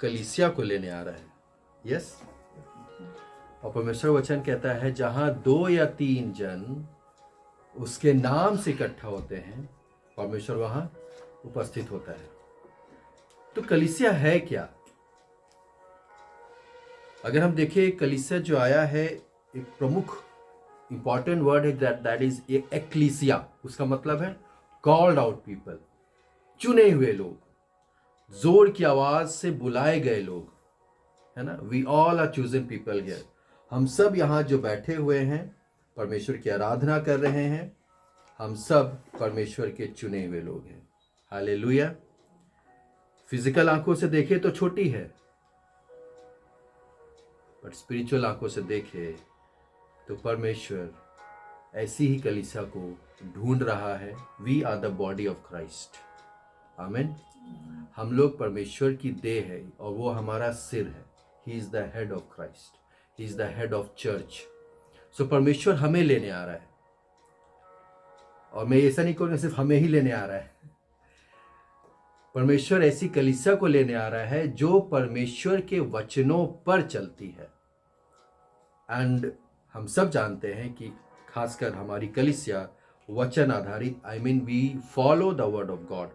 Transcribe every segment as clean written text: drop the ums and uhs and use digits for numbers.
कलीसिया को लेने आ रहा है। यस, और परमेश्वर वचन कहता है जहां 2 या 3 जन उसके नाम से इकट्ठा होते हैं, परमेश्वर वहां उपस्थित होता है। तो कलीसिया है क्या? अगर हम देखें, कलीसिया जो आया है, एक प्रमुख इंपॉर्टेंट वर्ड है, दैट इज एक्लीसिया। उसका मतलब है कॉल्ड आउट पीपल, चुने हुए लोग, जोर की आवाज से बुलाए गए लोग, है ना। We all are chosen people here. हम सब यहाँ जो बैठे हुए हैं, परमेश्वर की आराधना कर रहे हैं, हम सब परमेश्वर के चुने हुए लोग हैं। हालेलुया। फिजिकल आंखों से देखे तो छोटी है, बट स्पिरिचुअल आंखों से देखे तो परमेश्वर ऐसी ही कलीसिया को ढूंढ रहा है। We are the body of Christ. आमीन। हम लोग परमेश्वर की देह है और वो हमारा सिर है। He is the head of Christ, he is the head of church. So परमेश्वर हमें लेने आ रहा है, और मैं ऐसा नहीं कहूँगा सिर्फ हमें ही लेने आ रहा है। परमेश्वर ऐसी कलीसिया को लेने आ रहा है जो परमेश्वर के वचनों पर चलती है। एंड हम सब जानते हैं कि खासकर हमारी कलीसिया वचन आधारित, I mean we follow the word of God.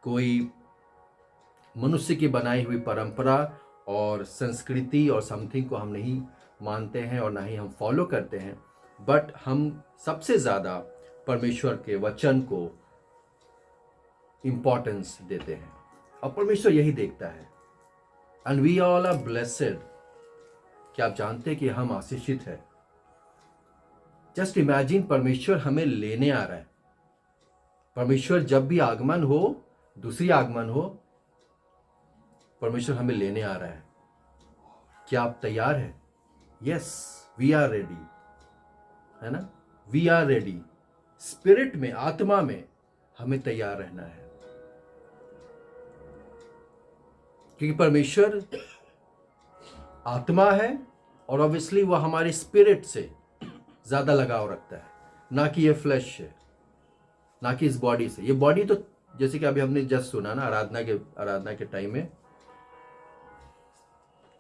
कोई मनुष्य की बनाई हुई परंपरा और संस्कृति और समथिंग को हम नहीं मानते हैं और ना ही हम फॉलो करते हैं, बट हम सबसे ज़्यादा परमेश्वर के वचन को इम्पोर्टेंस देते हैं, और परमेश्वर यही देखता है। And we all are blessed. क्या आप जानते हैं कि हम आशीषित हैं? जस्ट इमेजिन, परमेश्वर हमें लेने आ रहा है। परमेश्वर जब भी आगमन हो, दूसरी आगमन हो, परमेश्वर हमें लेने आ रहा है। क्या आप तैयार हैं? यस, वी आर रेडी, है ना। We are ready. स्पिरिट में, आत्मा में हमें तैयार रहना है, क्योंकि परमेश्वर आत्मा है और ऑब्वियसली वह हमारे स्पिरिट से ज्यादा लगाव रखता है, ना कि ये फ्लैश है, ना कि इस बॉडी से। ये बॉडी तो जैसे कि अभी हमने जस्ट सुना ना आराधना के टाइम में,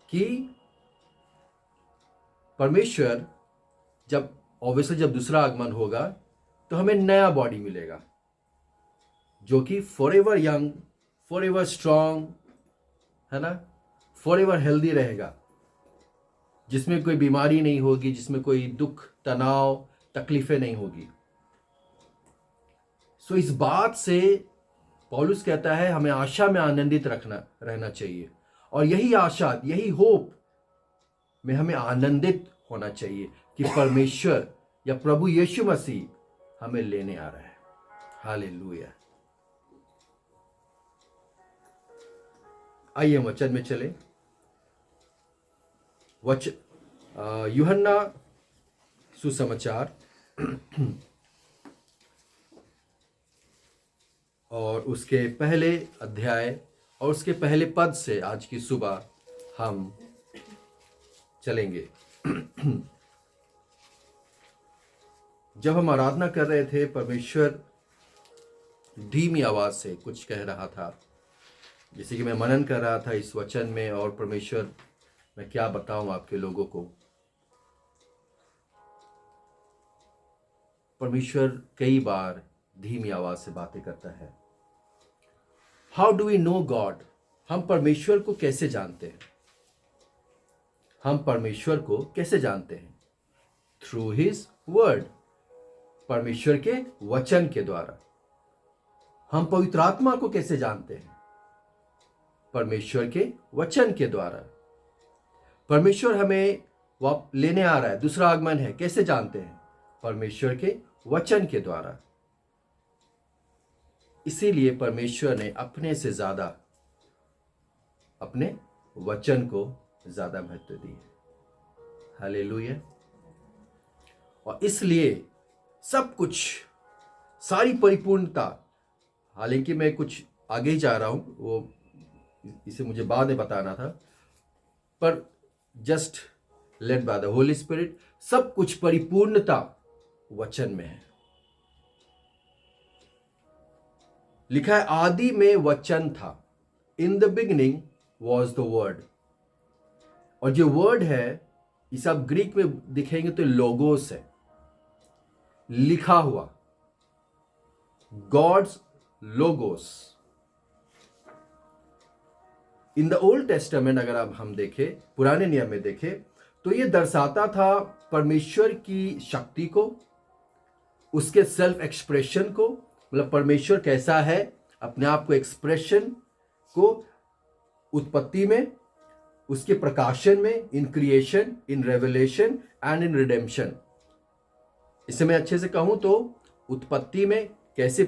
कि परमेश्वर जब ऑब्वियसली जब दूसरा आगमन होगा तो हमें नया बॉडी मिलेगा जो कि फॉरएवर यंग, फॉरएवर स्ट्रांग, है ना, फॉरएवर हेल्दी रहेगा, जिसमें कोई बीमारी नहीं होगी, जिसमें कोई दुख, तनाव, तकलीफें नहीं होगी। सो इस बात से पौलुस कहता है हमें आशा में आनंदित रहना चाहिए, और यही आशा, यही होप में हमें आनंदित होना चाहिए कि परमेश्वर या प्रभु यीशु मसीह हमें लेने आ रहा है। हालेलुया। आइए वचन में चले। यूहन्ना सुसमाचार और उसके पहले अध्याय और उसके पहले पद से आज की सुबह हम चलेंगे। जब हम आराधना कर रहे थे, परमेश्वर धीमी आवाज से कुछ कह रहा था, जैसे कि मैं मनन कर रहा था इस वचन में, और परमेश्वर, मैं क्या बताऊं आपके लोगों को, परमेश्वर कई बार धीमी आवाज से बातें करता है। How do we know God? हम परमेश्वर को कैसे जानते हैं? हम परमेश्वर को कैसे जानते हैं? थ्रू हिज वर्ड, परमेश्वर के वचन के द्वारा। हम पवित्र आत्मा को कैसे जानते हैं? परमेश्वर के वचन के द्वारा। परमेश्वर हमें लेने आ रहा है, दूसरा आगमन है, कैसे जानते हैं? परमेश्वर के वचन के द्वारा। इसीलिए परमेश्वर ने अपने से ज्यादा अपने वचन को ज्यादा महत्व दी है। हालेलुया। और इसलिए सब कुछ, सारी परिपूर्णता, हालांकि मैं कुछ आगे ही जा रहा हूं, वो इसे मुझे बाद में बताना था, पर just led by the Holi spirit, सब कुछ परिपूर्णता वचन में है। लिखा है आदि में वचन था, in the beginning was the word. और जो वर्ड है इसे आप ग्रीक में दिखेंगे तो लोगोस है, लिखा हुआ, God's logos. In the Old Testament अगर आप हम देखें, पुराने नियम में देखें, तो ये दर्शाता था परमेश्वर की शक्ति को, उसके सेल्फ एक्सप्रेशन को, मतलब परमेश्वर कैसा है, अपने आप को एक्सप्रेशन को उत्पत्ति में, उसके प्रकाशन में, in creation, in revelation and in redemption. इसे मैं अच्छे से कहूं तो उत्पत्ति में कैसे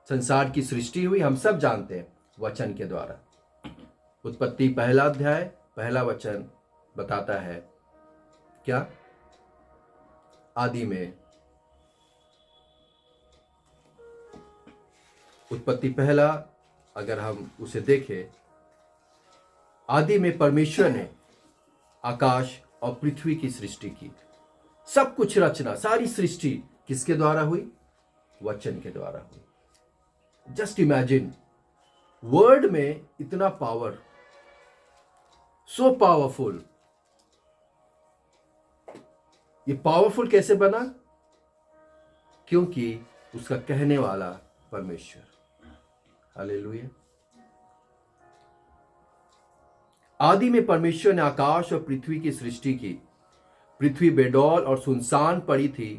संसार की सृष्टि हुई हम सब जानते हैं वचन के द्वारा। उत्पत्ति पहला अध्याय पहला वचन बताता है क्या, आदि में, उत्पत्ति पहला अगर हम उसे देखें, आदि में परमेश्वर ने आकाश और पृथ्वी की सृष्टि की। सब कुछ रचना, सारी सृष्टि किसके द्वारा हुई? वचन के द्वारा हुई। जस्ट इमेजिन, वर्ड में इतना पावर, सो पावरफुल। ये पावरफुल कैसे बना? क्योंकि उसका कहने वाला परमेश्वर। हालेलुया। आदि में परमेश्वर ने आकाश और पृथ्वी की सृष्टि की। पृथ्वी बेडौल और सुनसान पड़ी थी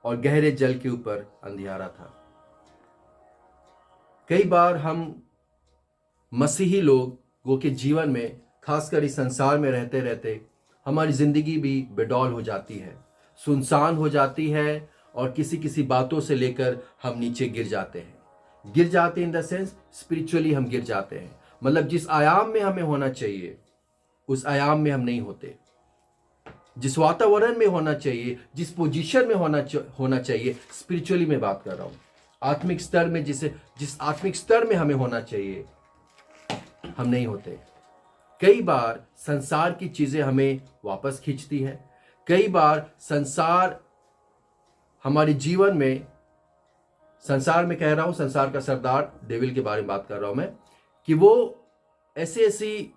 और गहरे जल के ऊपर अंधियारा था। कई बार हम मसीही लोगों के जीवन में, खासकर इस संसार में रहते रहते, हमारी जिंदगी भी बेडौल हो जाती है, सुनसान हो जाती है, और किसी किसी बातों से लेकर हम नीचे गिर जाते हैं। गिर जाते इन द सेंस स्पिरिचुअली हम गिर जाते हैं, मतलब जिस आयाम में हमें होना चाहिए उस आयाम में हम नहीं होते, जिस वातावरण में होना चाहिए, जिस पोजीशन में होना चाहिए, स्पिरिचुअली में बात कर रहा हूं, आत्मिक स्तर में, जिस आत्मिक स्तर में हमें होना चाहिए हम नहीं होते। कई बार संसार की चीजें हमें वापस खींचती है। कई बार संसार हमारे जीवन में, संसार में कह रहा हूं, संसार का सरदार डेविल के बारे में बात कर रहा हूं मैं, कि वो ऐसी ऐसी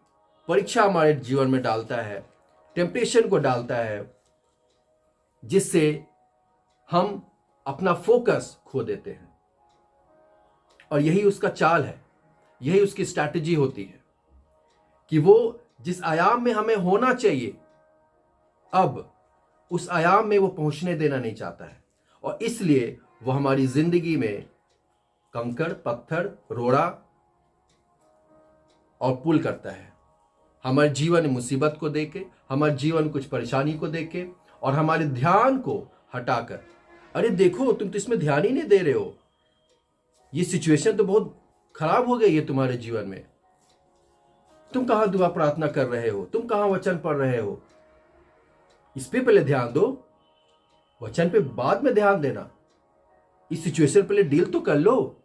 परीक्षा हमारे जीवन में डालता है, टेम्पटेशन को डालता है, जिससे हम अपना फोकस खो देते हैं। और यही उसका चाल है, यही उसकी स्ट्रैटेजी होती है कि वो जिस आयाम में हमें होना चाहिए अब उस आयाम में वो पहुंचने देना नहीं चाहता है, और इसलिए वो हमारी जिंदगी में कंकड़, पत्थर, रोड़ा और पुल करता है। हमारे जीवन में मुसीबत को देके, हमारे जीवन में कुछ परेशानी को देके, और हमारे ध्यान को हटाकर, अरे देखो तुम तो इसमें ध्यान ही नहीं दे रहे हो, ये सिचुएशन तो बहुत खराब हो गई है तुम्हारे जीवन में, तुम कहां दुआ प्रार्थना कर रहे हो, तुम कहां वचन पढ़ रहे हो, इस पे पहले ध्यान दो, वचन पे बाद में ध्यान देना, इस सिचुएशन पहले डील तो कर लो।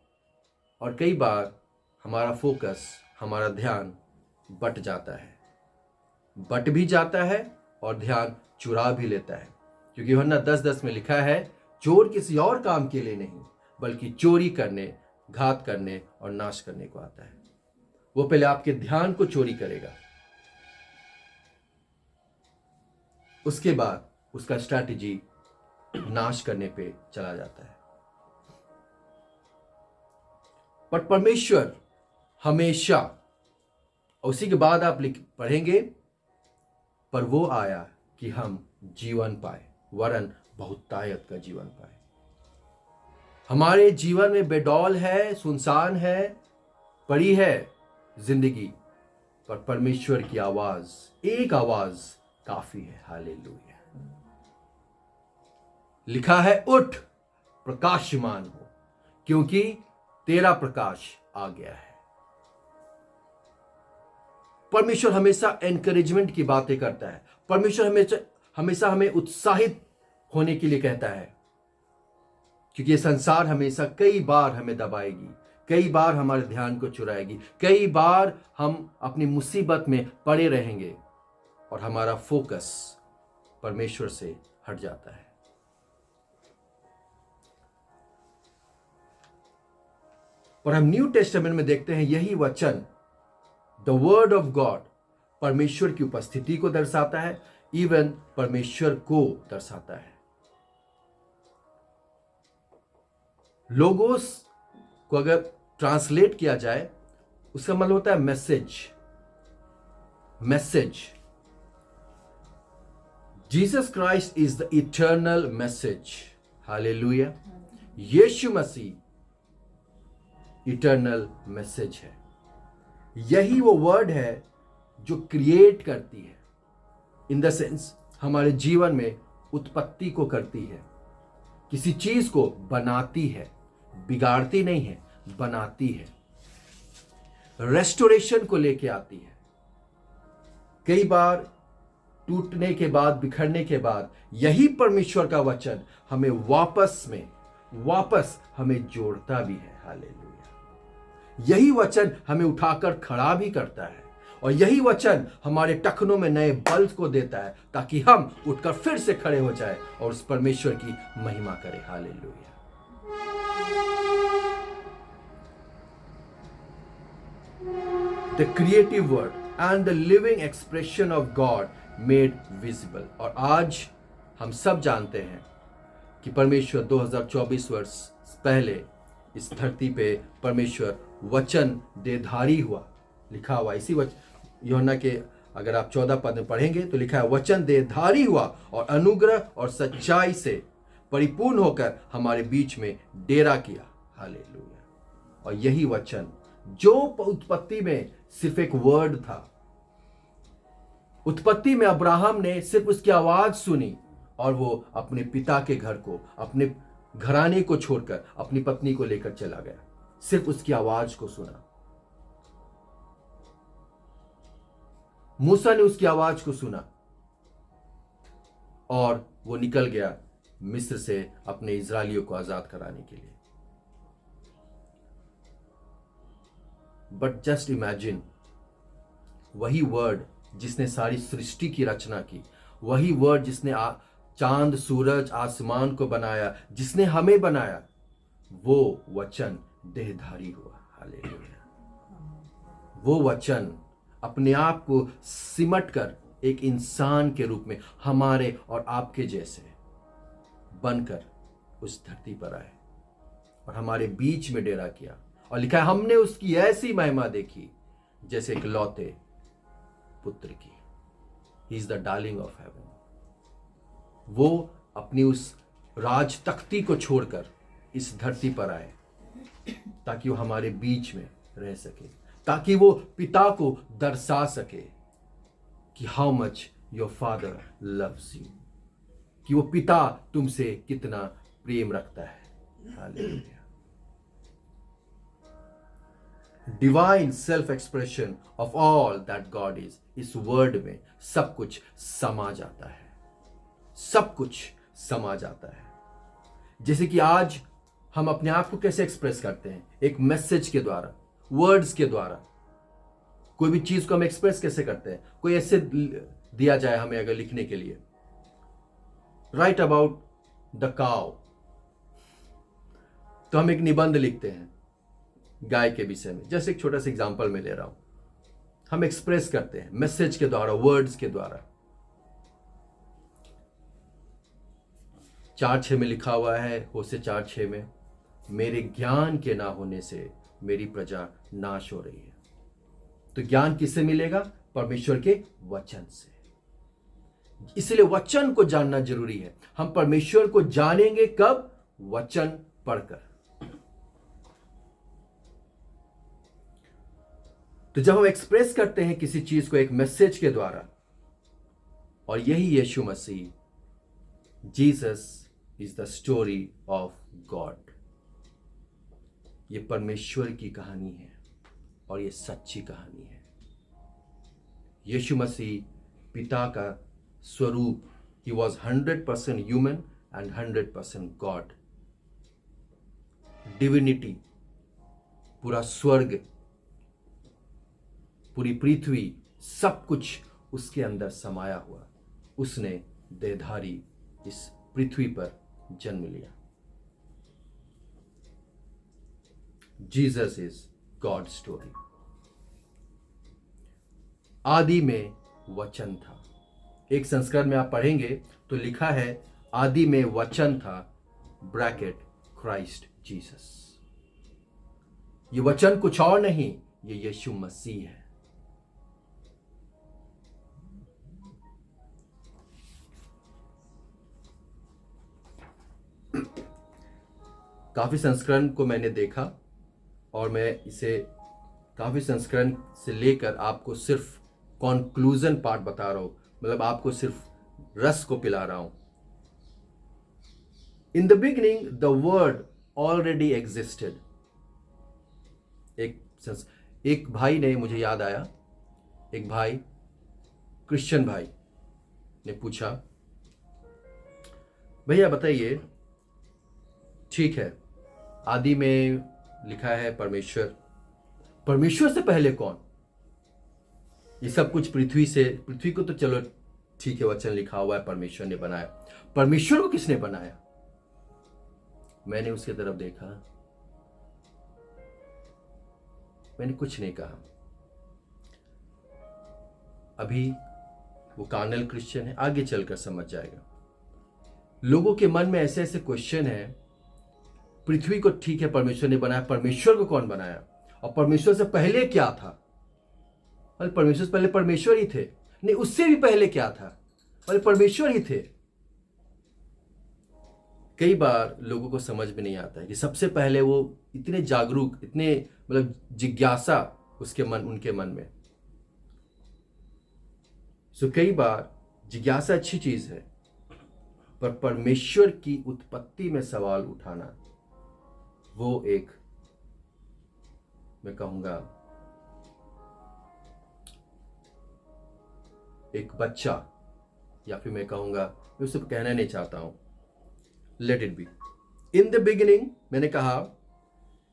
और कई बार हमारा फोकस, हमारा ध्यान बट जाता है, बट भी जाता है और ध्यान चुरा भी लेता है, क्योंकि यूहन्ना 10:10 में लिखा है, चोर किसी और काम के लिए नहीं बल्कि चोरी करने, घात करने और नाश करने को आता है। वो पहले आपके ध्यान को चोरी करेगा, उसके बाद उसका स्ट्रैटेजी नाश करने पे चला जाता है। पर परमेश्वर हमेशा, और उसी के बाद आप पढ़ेंगे, पर वो आया कि हम जीवन पाए, वरन बहुतायत का जीवन पाए। हमारे जीवन में बेडौल है, सुनसान है, पड़ी है जिंदगी, पर परमेश्वर की आवाज, एक आवाज काफी है। हालेलुया। लिखा है, उठ प्रकाशमान हो, क्योंकि तेरा प्रकाश आ गया है। परमेश्वर हमेशा एनकरेजमेंट की बातें करता है। परमेश्वर हमेशा हमें उत्साहित होने के लिए कहता है, क्योंकि ये संसार हमेशा कई बार हमें दबाएगी, कई बार हमारे ध्यान को चुराएगी, कई बार हम अपनी मुसीबत में पड़े रहेंगे और हमारा फोकस परमेश्वर से हट जाता है। पर हम न्यू टेस्टामेंट में देखते हैं यही वचन द वर्ड ऑफ गॉड परमेश्वर की उपस्थिति को दर्शाता है, इवन परमेश्वर को दर्शाता है। लोगोस को अगर ट्रांसलेट किया जाए, उसका मतलब होता है message. Message. Jesus Christ is the eternal message. Hallelujah. यीशु मसीह इटर्नल मैसेज है। यही वो वर्ड है जो क्रिएट करती है, इन द सेंस हमारे जीवन में उत्पत्ति को करती है, किसी चीज को बनाती है, बिगाड़ती नहीं है, बनाती है, रेस्टोरेशन को लेके आती है। कई बार टूटने के बाद, बिखरने के बाद यही परमेश्वर का वचन हमें वापस हमें जोड़ता भी है। हालेलुया। यही वचन हमें उठाकर खड़ा भी करता है, और यही वचन हमारे टखनों में नए बल को देता है, ताकि हम उठकर फिर से खड़े हो जाए और उस परमेश्वर की महिमा करें। Hallelujah. The creative word and the living expression of God made visible. और आज हम सब जानते हैं कि परमेश्वर 2024 वर्ष पहले इस धरती पे परमेश्वर वचन देधारी हुआ। लिखा हुआ इसी यूहन्ना के, अगर आप 14 पद में पढ़ेंगे तो लिखा है, वचन देधारी हुआ और अनुग्रह और सच्चाई से परिपूर्ण होकर हमारे बीच में डेरा किया। हालेलुया। और यही वचन जो उत्पत्ति में सिर्फ एक वर्ड था, उत्पत्ति में अब्राहम ने सिर्फ उसकी आवाज सुनी और वो अपने पिता के घर को, अपने घराने को छोड़कर अपनी पत्नी को लेकर चला गया। सिर्फ उसकी आवाज को सुना। मूसा ने उसकी आवाज को सुना और वो निकल गया मिस्र से अपने इजरायलियों को आजाद कराने के लिए। बट जस्ट इमेजिन, वही वर्ड जिसने सारी सृष्टि की रचना की, वही वर्ड जिसने चांद, सूरज, आसमान को बनाया, जिसने हमें बनाया, वो वचन देहधारी हुआ। हालेलुया। वो वचन अपने आप को सिमट कर एक इंसान के रूप में हमारे और आपके जैसे बनकर उस धरती पर आए और हमारे बीच में डेरा किया। और लिखा है, हमने उसकी ऐसी महिमा देखी जैसे एक लौते पुत्र की। ही is the darling of haven. वो अपनी उस राज तख्ती को छोड़कर इस धरती पर आए ताकि वो हमारे बीच में रह सके, ताकि वो पिता को दर्शा सके कि how much your father loves you, कि वो पिता तुमसे कितना प्रेम रखता है। Hallelujah. Divine self expression of all that God is, इस वर्ड में सब कुछ समा जाता है, सब कुछ समा जाता है। जैसे कि आज हम अपने आप को कैसे एक्सप्रेस करते हैं, एक मैसेज के द्वारा, वर्ड्स के द्वारा। कोई भी चीज को हम एक्सप्रेस कैसे करते हैं, कोई ऐसे दिया जाए हमें अगर लिखने के लिए, राइट अबाउट द काउ, तो हम एक निबंध लिखते हैं गाय के विषय में। जैसे एक छोटा सा एग्जांपल मैं ले रहा हूं, हम एक्सप्रेस करते हैं मैसेज के द्वारा, वर्ड्स के द्वारा। 4:6 में लिखा हुआ है, होशे 4:6 में, मेरे ज्ञान के ना होने से मेरी प्रजा नाश हो रही है। तो ज्ञान किससे मिलेगा? परमेश्वर के वचन से। इसलिए वचन को जानना जरूरी है। हम परमेश्वर को जानेंगे कब? वचन पढ़कर। तो जब हम एक्सप्रेस करते हैं किसी चीज को एक मैसेज के द्वारा, और यही Yeshu Masih, Jesus is the story of God. ये परमेश्वर की कहानी है और ये सच्ची कहानी है। यीशु मसीह पिता का स्वरूप, he was 100% human and 100% God. Divinity, पूरा स्वर्ग, पूरी पृथ्वी, सब कुछ उसके अंदर समाया हुआ। उसने देहधारी इस पृथ्वी पर जन्म लिया। Jesus is God story. आदि में वचन था। एक संस्करण में आप पढ़ेंगे तो लिखा है आदि में वचन था, ब्रैकेट क्राइस्ट जीसस। ये वचन कुछ और नहीं, ये यीशु मसीह है। काफी संस्करण को मैंने देखा और मैं इसे काफी संस्करण से लेकर आपको सिर्फ कॉन्क्लूजन पार्ट बता रहा हूं, मतलब आपको सिर्फ रस को पिला रहा हूं। In the beginning the word already existed. एक भाई ने, मुझे याद आया, एक भाई, क्रिश्चियन भाई ने पूछा, भैया बताइए, ठीक है आदि में लिखा है परमेश्वर, परमेश्वर से पहले कौन? ये सब कुछ पृथ्वी को तो चलो ठीक है, वचन लिखा हुआ है परमेश्वर ने बनाया, परमेश्वर को किसने बनाया? मैंने उसकी तरफ देखा, मैंने कुछ नहीं कहा। अभी वो कार्नल क्रिश्चियन है, आगे चलकर समझ जाएगा। लोगों के मन में ऐसे ऐसे क्वेश्चन है, पृथ्वी को ठीक है परमेश्वर ने बनाया, परमेश्वर को कौन बनाया? और परमेश्वर से पहले क्या था? अरे परमेश्वर से पहले परमेश्वर ही थे। नहीं, उससे भी पहले क्या था? अरे परमेश्वर ही थे। कई बार लोगों को समझ में नहीं आता है कि सबसे पहले वो इतने जागरूक, इतने मतलब जिज्ञासा उनके मन में। सो कई बार जिज्ञासा अच्छी चीज है, पर परमेश्वर की उत्पत्ति में सवाल उठाना वो एक, मैं कहूंगा, एक बच्चा, या फिर मैं कहूंगा, मैं उसे कहना नहीं चाहता हूं, let it be. In the beginning, मैंने कहा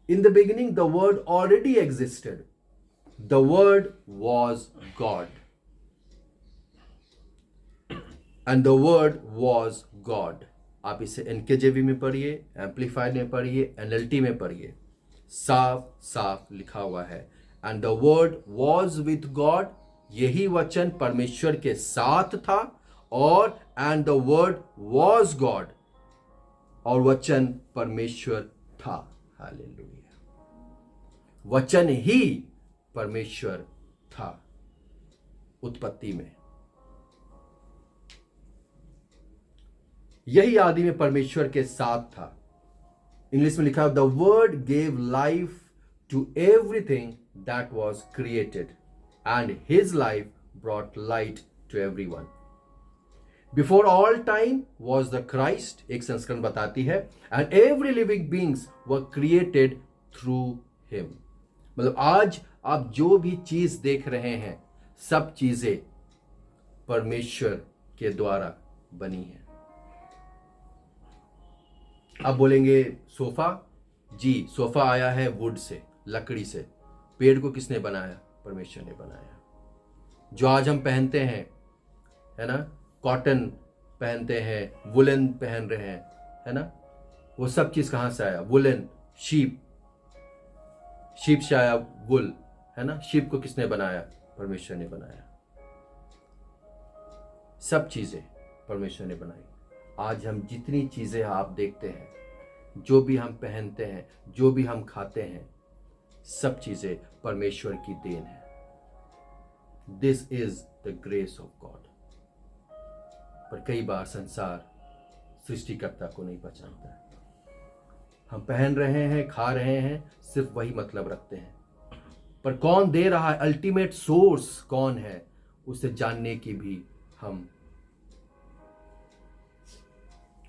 in the beginning the word already existed, the word was God and the word was God. आप इसे एनकेजेवी में पढ़िए, एम्पलीफाइड में पढ़िए, एनएलटी में पढ़िए, साफ साफ लिखा हुआ है, and the word was with God, यही वचन परमेश्वर के साथ था, और and the word was God, और वचन परमेश्वर था। हालेलुया। वचन ही परमेश्वर था उत्पत्ति में। यही आदि में परमेश्वर के साथ था। इंग्लिश में लिखा, the word gave life to everything that was created and his life brought light to everyone. Before all time was the Christ, एक संस्करण बताती है, and every living beings were created through him. मतलब आज आप जो भी चीज देख रहे हैं, सब चीजें परमेश्वर के द्वारा बनी है। आप बोलेंगे सोफा, जी सोफा आया है वुड से, लकड़ी से। पेड़ को किसने बनाया? परमेश्वर ने बनाया। जो आज हम पहनते हैं, है ना, कॉटन पहनते हैं, वुलन पहन रहे हैं, है ना, वो सब चीज कहां से आया? वुलन, शीप से आया वुल, है ना। शीप को किसने बनाया? परमेश्वर ने बनाया। सब चीजें परमेश्वर ने बनाई। आज हम जितनी चीजें आप देखते हैं, जो भी हम पहनते हैं, जो भी हम खाते हैं, सब चीजें परमेश्वर की देन है। This is the grace of God. पर कई बार संसार सृष्टिकर्ता को नहीं पहचानता है। हम पहन रहे हैं, खा रहे हैं, सिर्फ वही मतलब रखते हैं, पर कौन दे रहा है, अल्टीमेट सोर्स कौन है, उसे जानने की भी हम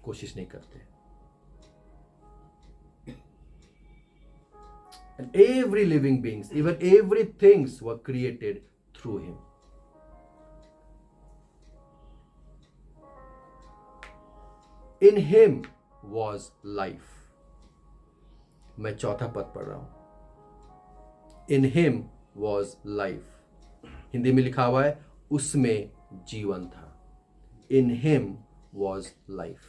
कोशिश नहीं करते। And every living beings, even every things were created through him. In him was life. मैं चौथा पद पढ़ रहा हूं। In him was life. Hindi में लिखा हुआ है उसमें जीवन था। In him was life.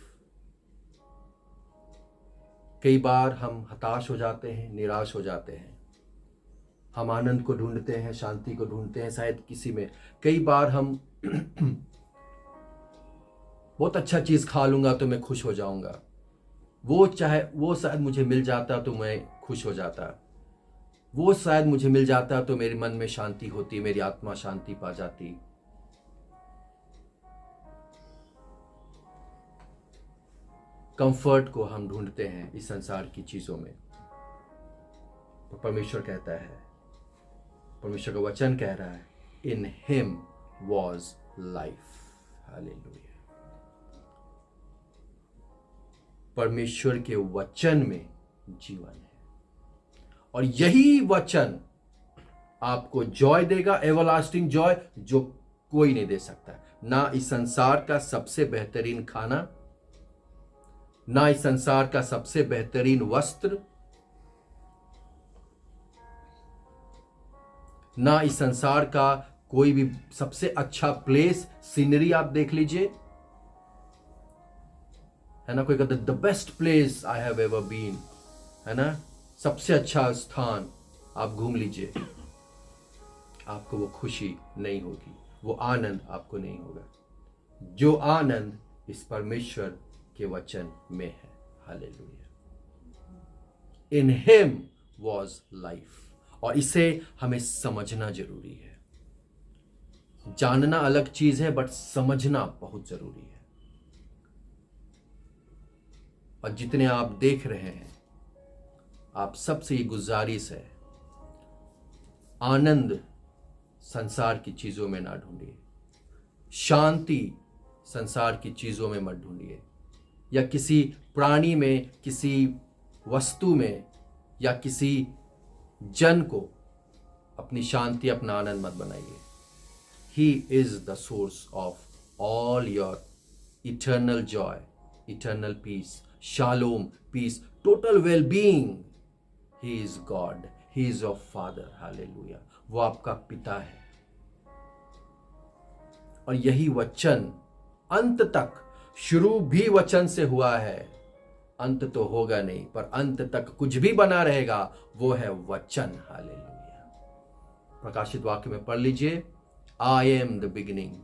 कई बार हम हताश हो जाते हैं, निराश हो जाते हैं। हम आनंद को ढूंढते हैं, शांति को ढूंढते हैं शायद किसी में। कई बार हम बहुत अच्छा चीज़ खा लूँगा तो मैं खुश हो जाऊँगा, वो शायद मुझे मिल जाता तो मैं खुश हो जाता, वो शायद मुझे मिल जाता तो मेरे मन में शांति होती, मेरी आत्मा शांति पा जाती। कंफर्ट को हम ढूंढते हैं इस संसार की चीजों में, तो परमेश्वर कहता है, परमेश्वर का वचन कह रहा है, in him was life. Hallelujah. परमेश्वर के वचन में जीवन है, और यही वचन आपको जॉय देगा, एवरलास्टिंग जॉय, जो कोई नहीं दे सकता। ना इस संसार का सबसे बेहतरीन खाना, ना इस संसार का सबसे बेहतरीन वस्त्र, ना इस संसार का कोई भी सबसे अच्छा प्लेस, सीनरी आप देख लीजिए, है ना, कोई कहता है the best place I have ever been, है ना, सबसे अच्छा स्थान आप घूम लीजिए, आपको वो खुशी नहीं होगी, वो आनंद आपको नहीं होगा जो आनंद इस परमेश्वर के वचन में है। Hallelujah. In him was life, और इसे हमें समझना जरूरी है। जानना अलग चीज है, बट समझना बहुत जरूरी है। और जितने आप देख रहे हैं, आप सबसे ये गुजारिश है, आनंद संसार की चीजों में ना ढूंढिए, शांति संसार की चीजों में मत ढूंढिए, या किसी प्राणी में, किसी वस्तु में, या किसी जन को अपनी शांति, अपना आनंद मत बनाइए। He is the source of all your eternal joy, eternal peace, shalom, peace, total well being. He is God, he is your father. Hallelujah. वो आपका पिता है, और यही वचन अंत तक, शुरू भी वचन से हुआ है, अंत तो होगा नहीं, पर अंत तक कुछ भी बना रहेगा, वो है वचन। हालेलुया। प्रकाशित वाक्य में पढ़ लीजिए, I am the beginning,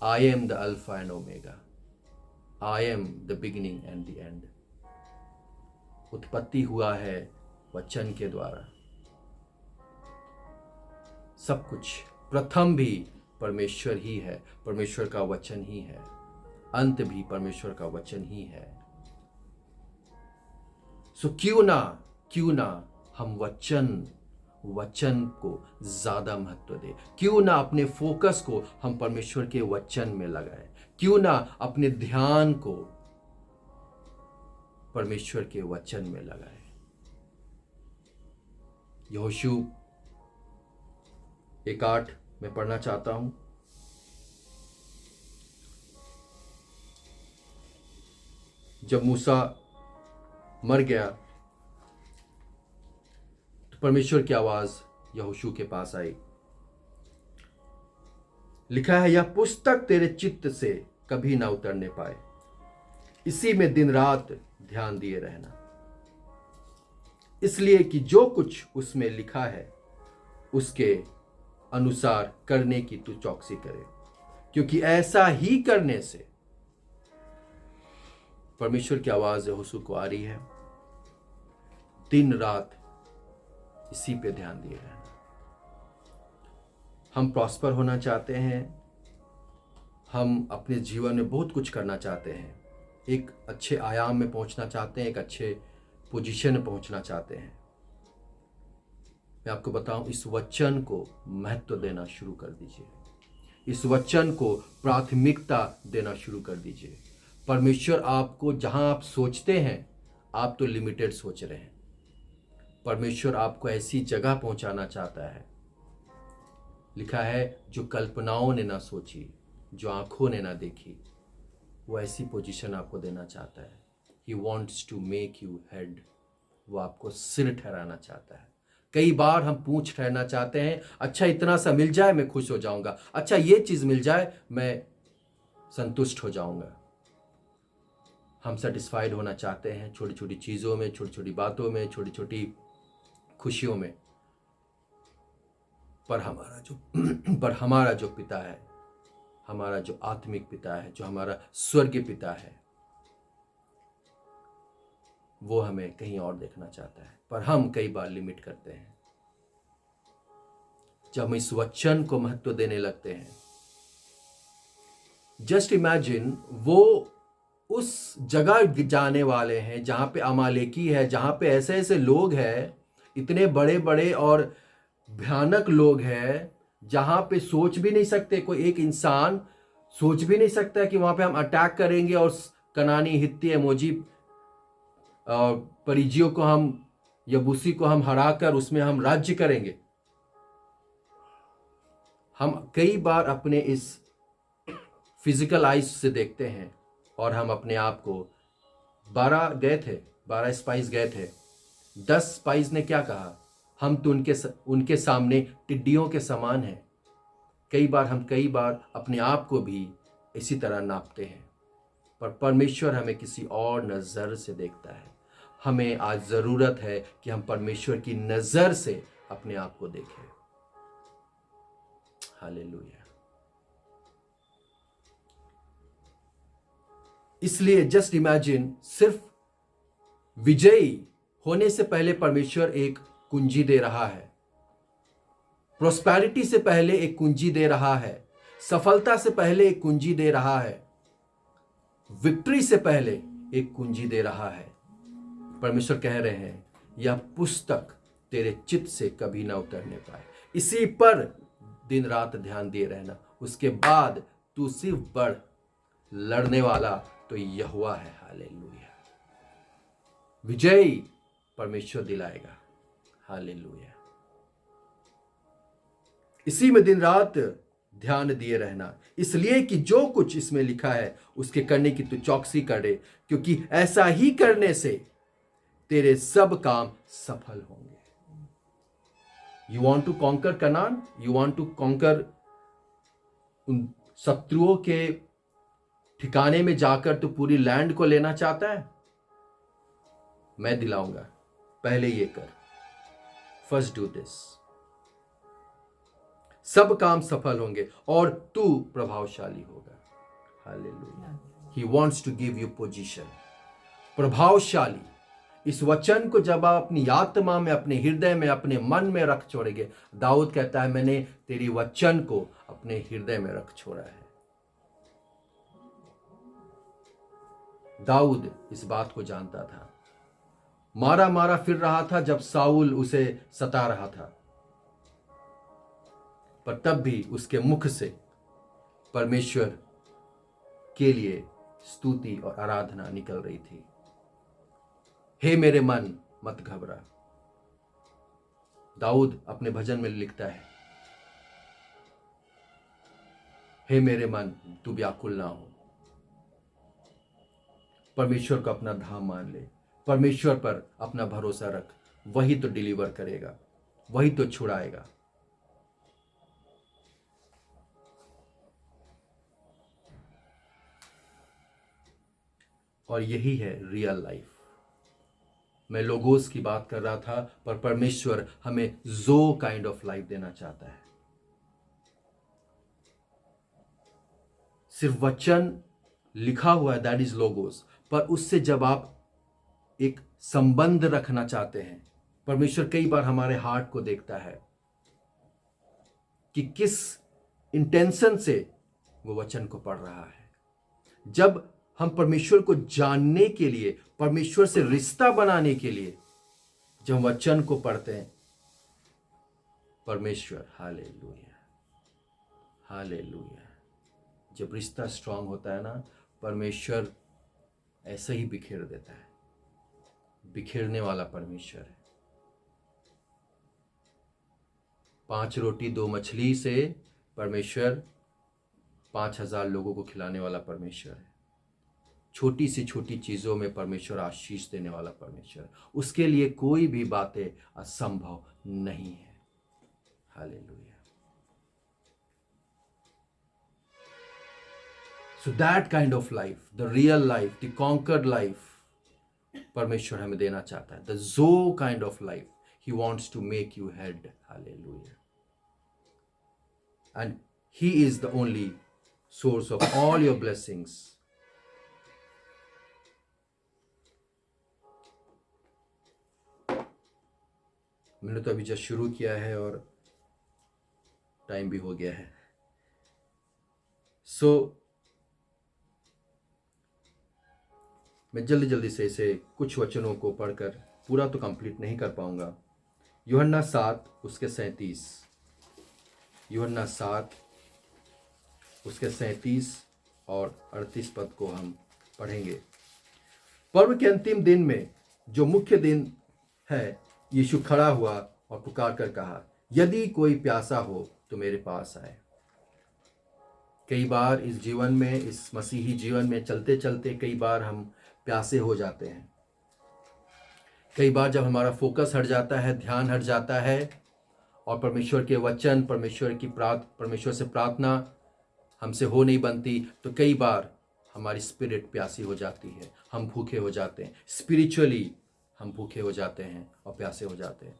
I am the alpha and omega, I am the beginning and the end. उत्पत्ति हुआ है वचन के द्वारा, सब कुछ, प्रथम भी परमेश्वर ही है, परमेश्वर का वचन ही है, अंत भी परमेश्वर का वचन ही है। सो क्यों ना हम वचन को ज्यादा महत्व दें, क्यों ना अपने फोकस को हम परमेश्वर के वचन में लगाएं, क्यों ना अपने ध्यान को परमेश्वर के वचन में लगाएं। यहोशू 1:8 मैं पढ़ना चाहता हूं। जब मूसा मर गया तो परमेश्वर की आवाज यहोशू के पास आई। लिखा है, यह पुस्तक तेरे चित्त से कभी ना उतरने पाए, इसी में दिन रात ध्यान दिए रहना, इसलिए कि जो कुछ उसमें लिखा है उसके अनुसार करने की तू चौकसी करे, क्योंकि ऐसा ही करने से, परमेश्वर की आवाज यहोशू को आ रही है, दिन रात इसी पे ध्यान दिए रहना। हम प्रॉस्पर होना चाहते हैं, हम अपने जीवन में बहुत कुछ करना चाहते हैं, एक अच्छे आयाम में पहुंचना चाहते हैं, एक अच्छे पोजीशन में पहुंचना चाहते हैं। मैं आपको बताऊं, इस वचन को महत्व देना शुरू कर दीजिए, इस वचन को प्राथमिकता देना शुरू कर दीजिए। परमेश्वर आपको, जहां आप सोचते हैं, आप तो लिमिटेड सोच रहे हैं, परमेश्वर आपको ऐसी जगह पहुंचाना चाहता है। लिखा है, जो कल्पनाओं ने ना सोची, जो आंखों ने ना देखी, वो ऐसी पोजीशन आपको देना चाहता है। He wants to make you head, वो आपको सिर ठहराना चाहता है। कई बार हम पूंछ ठहरना चाहते हैं, अच्छा इतना सा मिल जाए मैं खुश हो जाऊंगा, अच्छा ये चीज मिल जाए मैं संतुष्ट हो जाऊंगा। हम सेटिस्फाइड होना चाहते हैं छोटी छोटी चीज़ों में, छोटी छोटी बातों में, छोटी छोटी खुशियों में। पर हमारा जो पिता है, हमारा जो आत्मिक पिता है, जो हमारा स्वर्गीय पिता है, वो हमें कहीं और देखना चाहता है। पर हम कई बार लिमिट करते हैं। जब हम इस वचन को महत्व देने लगते हैं, जस्ट इमेजिन वो उस जगह जाने वाले हैं जहां पे अमालेकी है, जहां पे ऐसे ऐसे लोग हैं, इतने बड़े बड़े और भयानक लोग हैं, जहां पे सोच भी नहीं सकते, कोई एक इंसान सोच भी नहीं सकता कि वहां पे हम अटैक करेंगे और कनानी, हित्ती, एमोजी, परिजियों को हम, यबूसी को हम हराकर उसमें हम राज्य करेंगे। हम कई बार अपने इस फिजिकल आइज से देखते हैं और हम अपने आप को 12 स्पाइस गए थे, 10 स्पाइस ने क्या कहा, हम तो उनके सामने टिड्डियों के समान हैं। कई बार अपने आप को भी इसी तरह नापते हैं, पर परमेश्वर हमें किसी और नज़र से देखता है। हमें आज ज़रूरत है कि हम परमेश्वर की नज़र से अपने आप को देखें। हालेलुया। इसलिए जस्ट इमेजिन, सिर्फ विजयी होने से पहले परमेश्वर एक कुंजी दे रहा है, प्रोस्पेरिटी से पहले एक कुंजी दे रहा है, सफलता से पहले एक कुंजी दे रहा है, विक्ट्री से पहले एक कुंजी दे रहा है। परमेश्वर कह रहे हैं, यह पुस्तक तेरे चित्त से कभी ना उतरने पाए, इसी पर दिन रात ध्यान दिए रहना। उसके बाद तू सिर्फ बढ़, लड़ने वाला तो यहोवा है। हालेलुया। विजय परमेश्वर दिलाएगा। हालेलुया। इसी में दिन रात ध्यान दिए रहना, इसलिए कि जो कुछ इसमें लिखा है उसके करने की तू चौकसी करे, क्योंकि ऐसा ही करने से तेरे सब काम सफल होंगे। You want to conquer Canaan, you want to conquer उन शत्रुओं के ठिकाने में जाकर तू पूरी लैंड को लेना चाहता है, मैं दिलाऊंगा। पहले ये कर, फर्स्ट डू दिस, सब काम सफल होंगे और तू प्रभावशाली होगा। Hallelujah. He wants to give you position, प्रभावशाली। इस वचन को जब आप अपनी आत्मा में, अपने हृदय में, अपने मन में रख छोड़ेंगे, दाऊद कहता है, मैंने तेरी वचन को अपने हृदय में रख छोड़ा है। दाऊद इस बात को जानता था। मारा मारा फिर रहा था जब साउल उसे सता रहा था, पर तब भी उसके मुख से परमेश्वर के लिए स्तुति और आराधना निकल रही थी। हे मेरे मन मत घबरा। दाऊद अपने भजन में लिखता है, हे मेरे मन तू व्याकुल ना हो। परमेश्वर को अपना धाम मान ले, परमेश्वर पर अपना भरोसा रख, वही तो डिलीवर करेगा, वही तो छुड़ाएगा। और यही है रियल लाइफ। मैं लोगोस की बात कर रहा था, पर परमेश्वर हमें जो काइंड ऑफ लाइफ देना चाहता है। सिर्फ वचन लिखा हुआ है, दैट इज लोगोस, पर उससे जब आप एक संबंध रखना चाहते हैं, परमेश्वर कई बार हमारे हार्ट को देखता है कि किस इंटेंशन से वो वचन को पढ़ रहा है। जब हम परमेश्वर को जानने के लिए, परमेश्वर से रिश्ता बनाने के लिए जब वचन को पढ़ते हैं, परमेश्वर, हालेलुया हालेलुया, जब रिश्ता स्ट्रांग होता है ना, परमेश्वर ऐसे ही बिखेर देता है। बिखेरने वाला परमेश्वर है। 5 रोटी 2 मछली से परमेश्वर 5000 लोगों को खिलाने वाला परमेश्वर है। छोटी सी छोटी चीज़ों में परमेश्वर आशीष देने वाला परमेश्वर, उसके लिए कोई भी बातें असंभव नहीं है। Hallelujah. So that kind of life, the real life, the conquered life परमेश्वर हमें देना चाहता है. द जो kind of life he wants to make you head. Hallelujah. And he is the only source of all your blessings. मैंने तो अभी just शुरू किया है और टाइम भी हो गया है. सो मैं जल्दी जल्दी से इसे कुछ वचनों को पढ़कर पूरा तो कंप्लीट नहीं कर पाऊंगा. यूहन्ना 7 उसके 37, यूहन्ना 7 उसके 37 और 38 पद को हम पढ़ेंगे. पर्व के अंतिम दिन में जो मुख्य दिन है, यीशु खड़ा हुआ और पुकार कर कहा, यदि कोई प्यासा हो तो मेरे पास आए. कई बार इस जीवन में, इस मसीही जीवन में चलते चलते कई बार हम प्यासे हो जाते हैं. कई बार जब हमारा फोकस हट जाता है, ध्यान हट जाता है और परमेश्वर के वचन, परमेश्वर से प्रार्थना हमसे हो नहीं बनती, तो कई बार हमारी स्पिरिट प्यासी हो जाती है. हम भूखे हो जाते हैं, स्पिरिचुअली हम भूखे हो जाते हैं और प्यासे हो जाते हैं.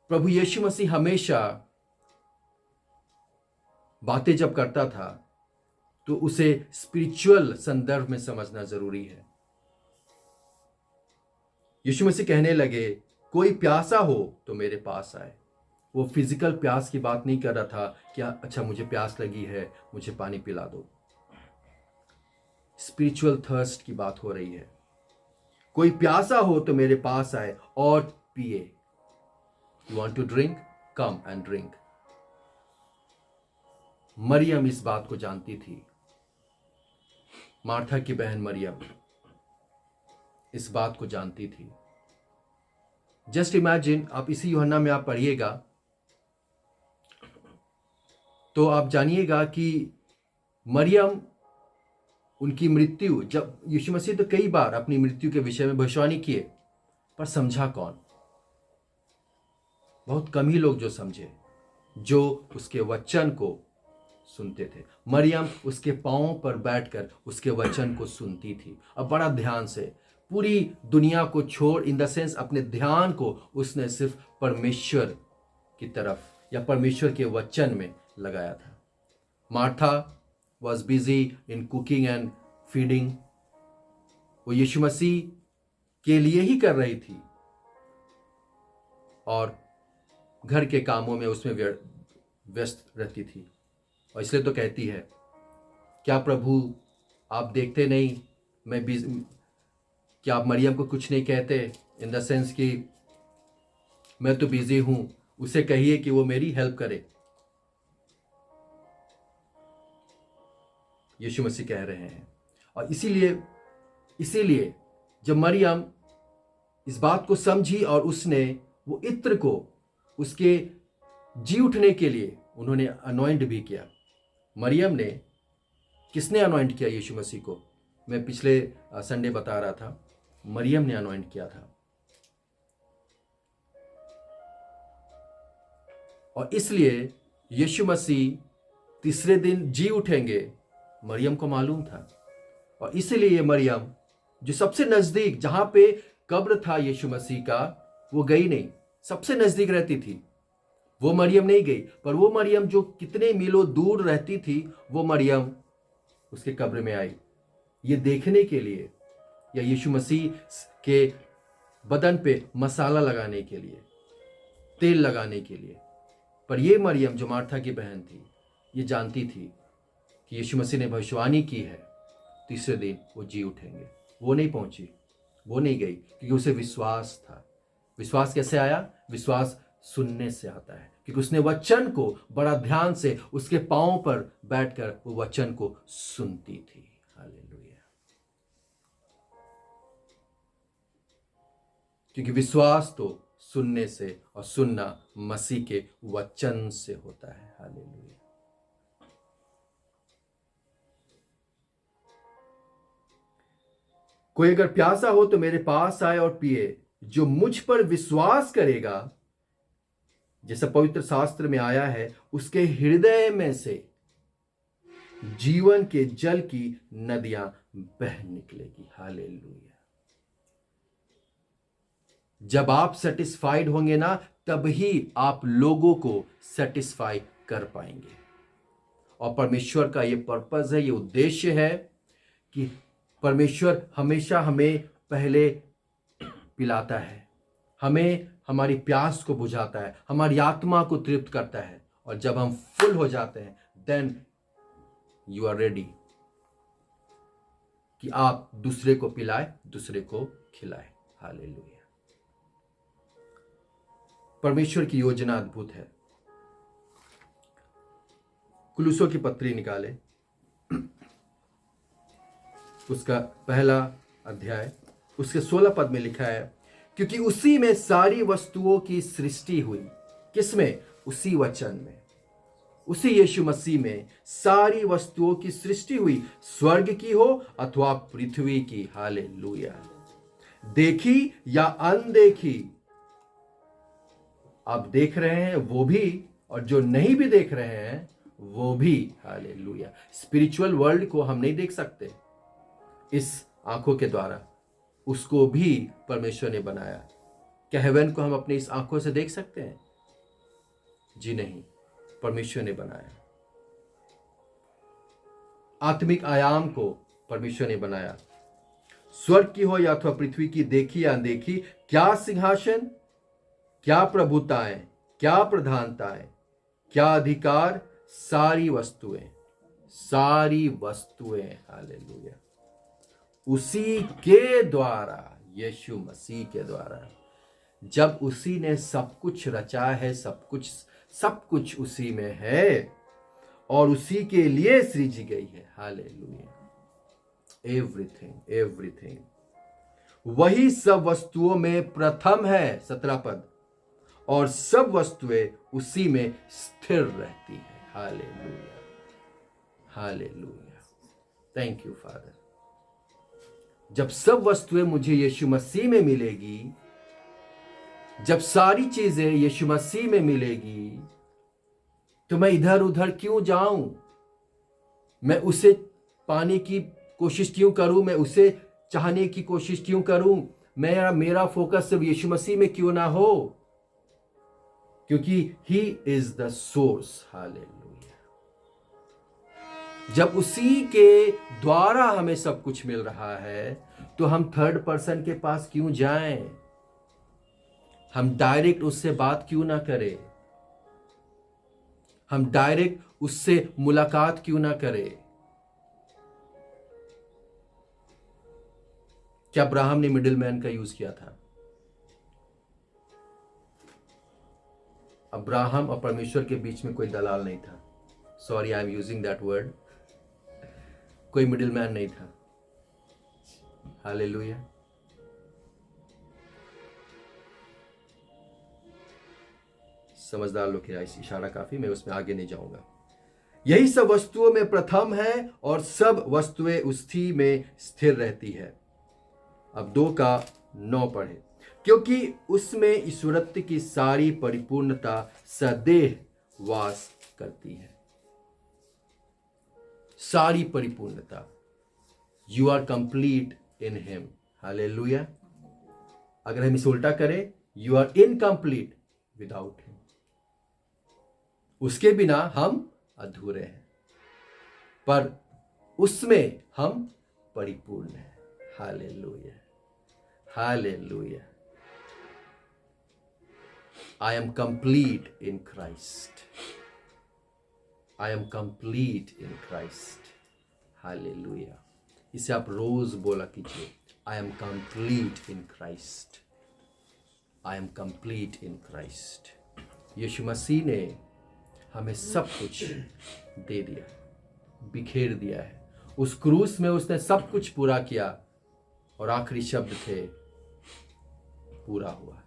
प्रभु यीशु मसीह हमेशा बातें जब करता था तो उसे स्पिरिचुअल संदर्भ में समझना जरूरी है. यीशु मसीह कहने लगे, कोई प्यासा हो तो मेरे पास आए. वो फिजिकल प्यास की बात नहीं कर रहा था कि अच्छा मुझे प्यास लगी है, मुझे पानी पिला दो. स्पिरिचुअल थर्स्ट की बात हो रही है. कोई प्यासा हो तो मेरे पास आए और पिए. You want to drink, come and drink. मरियम इस बात को जानती थी. मार्था की बहन मरियम इस बात को जानती थी. जस्ट इमेजिन, आप इसी यूहन्ना में आप पढ़िएगा तो आप जानिएगा कि मरियम, उनकी मृत्यु, जब यीशु मसीह तो कई बार अपनी मृत्यु के विषय में भविष्यवाणी किए, पर समझा कौन? बहुत कम ही लोग जो समझे, जो उसके वचन को सुनते थे. मरियम उसके पांवों पर बैठकर उसके वचन को सुनती थी. अब बड़ा ध्यान से, पूरी दुनिया को छोड़, इन द सेंस अपने ध्यान को उसने सिर्फ परमेश्वर की तरफ या परमेश्वर के वचन में लगाया था. Martha was busy in cooking and feeding. वो यीशु मसीह के लिए ही कर रही थी और घर के कामों में उसमें व्यस्त रहती थी. और इसलिए तो कहती है, क्या प्रभु आप देखते नहीं, मैं क्या आप मरियम को कुछ नहीं कहते? इन द सेंस कि मैं तो बिजी हूं, उसे कहिए कि वो मेरी हेल्प करे. यीशु मसीह कह रहे हैं. और इसीलिए जब मरियम इस बात को समझी और उसने वो इत्र को उसके जी उठने के लिए उन्होंने अनॉइंट भी किया. मरियम ने, किसने अनॉइंट किया यीशु मसीह को? मैं पिछले संडे बता रहा था, मरियम ने अनॉइंट किया था. और इसलिए यीशु मसीह तीसरे दिन जी उठेंगे, मरियम को मालूम था. और इसलिए मरियम, जो सबसे नजदीक, जहां पे कब्र था यीशु मसीह का, वो गई नहीं. सबसे नजदीक रहती थी, वो मरियम नहीं गई. पर वो मरियम जो कितने मीलों दूर रहती थी, वो मरियम उसके कब्र में आई, ये देखने के लिए, या यीशु मसीह के बदन पे मसाला लगाने के लिए, तेल लगाने के लिए. पर ये मरियम जो मार्था की बहन थी, ये जानती थी कि यीशु मसीह ने भविष्यवाणी की है, तीसरे दिन वो जी उठेंगे. वो नहीं पहुंची, वो नहीं गई, क्योंकि उसे विश्वास था. विश्वास कैसे आया? विश्वास सुनने से आता है, क्योंकि उसने वचन को बड़ा ध्यान से उसके पांवों पर बैठकर वो वचन को सुनती थी. हालेलुया. क्योंकि विश्वास तो सुनने से, और सुनना मसीह के वचन से होता है. हालेलुया. कोई अगर प्यासा हो तो मेरे पास आए और पिए. जो मुझ पर विश्वास करेगा, जैसा पवित्र शास्त्र में आया है, उसके हृदय में से जीवन के जल की नदियां बह निकलेगी। हालेलुया। जब आप सेटिस्फाइड होंगे ना, तब ही आप लोगों को सेटिस्फाई कर पाएंगे। और परमेश्वर का ये पर्पस है, ये उद्देश्य है कि परमेश्वर हमेशा हमें पहले पिलाता है, हमें हमारी प्यास को बुझाता है, हमारी आत्मा को तृप्त करता है, और जब हम फुल हो जाते हैं, देन यू आर रेडी कि आप दूसरे को पिलाए, दूसरे को खिलाए। हालेलुया। परमेश्वर की योजना अद्भुत है। कुलुसों की पत्री निकाले, उसका पहला अध्याय, उसके 16 पद में लिखा है, क्योंकि उसी में सारी वस्तुओं की सृष्टि हुई। किसमें? उसी वचन में, उसी यीशु मसीह में सारी वस्तुओं की सृष्टि हुई, स्वर्ग की हो अथवा पृथ्वी की। हालेलुया। देखी या अनदेखी, आप देख रहे हैं वो भी, और जो नहीं भी देख रहे हैं वो भी। हालेलुया। स्पिरिचुअल वर्ल्ड को हम नहीं देख सकते इस आंखों के द्वारा, उसको भी परमेश्वर ने बनाया। क्या हेवन को हम अपनी इस आंखों से देख सकते हैं? जी नहीं, परमेश्वर ने बनाया। आत्मिक आयाम को परमेश्वर ने बनाया। स्वर्ग की हो या अथवा पृथ्वी की, देखी या अनदेखी, क्या सिंहासन, क्या प्रभुताएं, क्या प्रधानताएं, क्या अधिकार, सारी वस्तुएं, सारी वस्तुएं। हालेलुया। उसी के द्वारा, यीशु मसीह के द्वारा, जब उसी ने सब कुछ रचा है, सब कुछ उसी में है और उसी के लिए सृजी गई है। हालेलुया। एवरीथिंग वही सब वस्तुओं में प्रथम है। 17 पद, और सब वस्तुएं उसी में स्थिर रहती है। Hallelujah. Hallelujah. Thank you father. जब सब वस्तुएं मुझे यीशु मसीह में मिलेगी, जब सारी चीजें यीशु मसीह में मिलेगी, तो मैं इधर उधर क्यों जाऊं? मैं उसे पाने की कोशिश क्यों करूं? मैं उसे चाहने की कोशिश क्यों करूं? मेरा फोकस सिर्फ यीशु मसीह में क्यों ना हो? क्योंकि ही इज द सोर्स। हालेलुया। जब उसी के द्वारा हमें सब कुछ मिल रहा है, तो हम थर्ड पर्सन के पास क्यों जाएं? हम डायरेक्ट उससे बात क्यों ना करें? हम डायरेक्ट उससे मुलाकात क्यों ना करें? क्या अब्राहम ने मिडिल मैन का यूज किया था? अब्राहम और परमेश्वर के बीच में कोई दलाल नहीं था। Sorry, I am using that word. कोई मिडिल मैन नहीं था। हालेलुया। समझदार लोग, इशारा काफी, मैं उसमें आगे नहीं जाऊंगा। यही सब वस्तुओं में प्रथम है और सब वस्तुएं उसी में स्थिर रहती है। अब 2:9 पढ़े, क्योंकि उसमें ईश्वरत्व की सारी परिपूर्णता सदैव वास करती है। सारी परिपूर्णता। You are complete in him. Hallelujah. अगर हम इसे उल्टा करें, you are incomplete without him. उसके बिना हम अधूरे हैं, पर उसमें हम परिपूर्ण हैं। Hallelujah. Hallelujah. I am complete in Christ. I am complete in Christ. Hallelujah. इसे आप रोज बोला कीजिए, I am complete in Christ. I am complete in Christ. Yeshu Masih ने हमें सब कुछ दे दिया, बिखेर दिया है। उस क्रूस में उसने सब कुछ पूरा किया, और आखिरी शब्द थे, पूरा हुआ।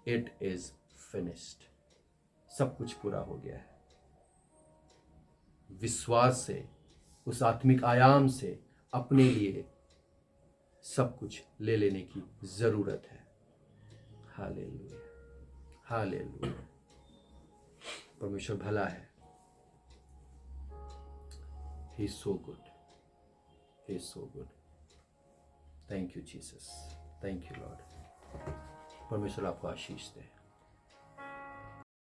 It is finished. सब कुछ पूरा हो गया है। विश्वास से, उस आत्मिक आयाम से अपने लिए सब कुछ ले लेने की जरूरत है। हालेलुया। हालेलुया। परमेश्वर भला है। He is so good, he is so good. Thank you Jesus, thank you Lord. परमेश्वर आपको आशीष दे।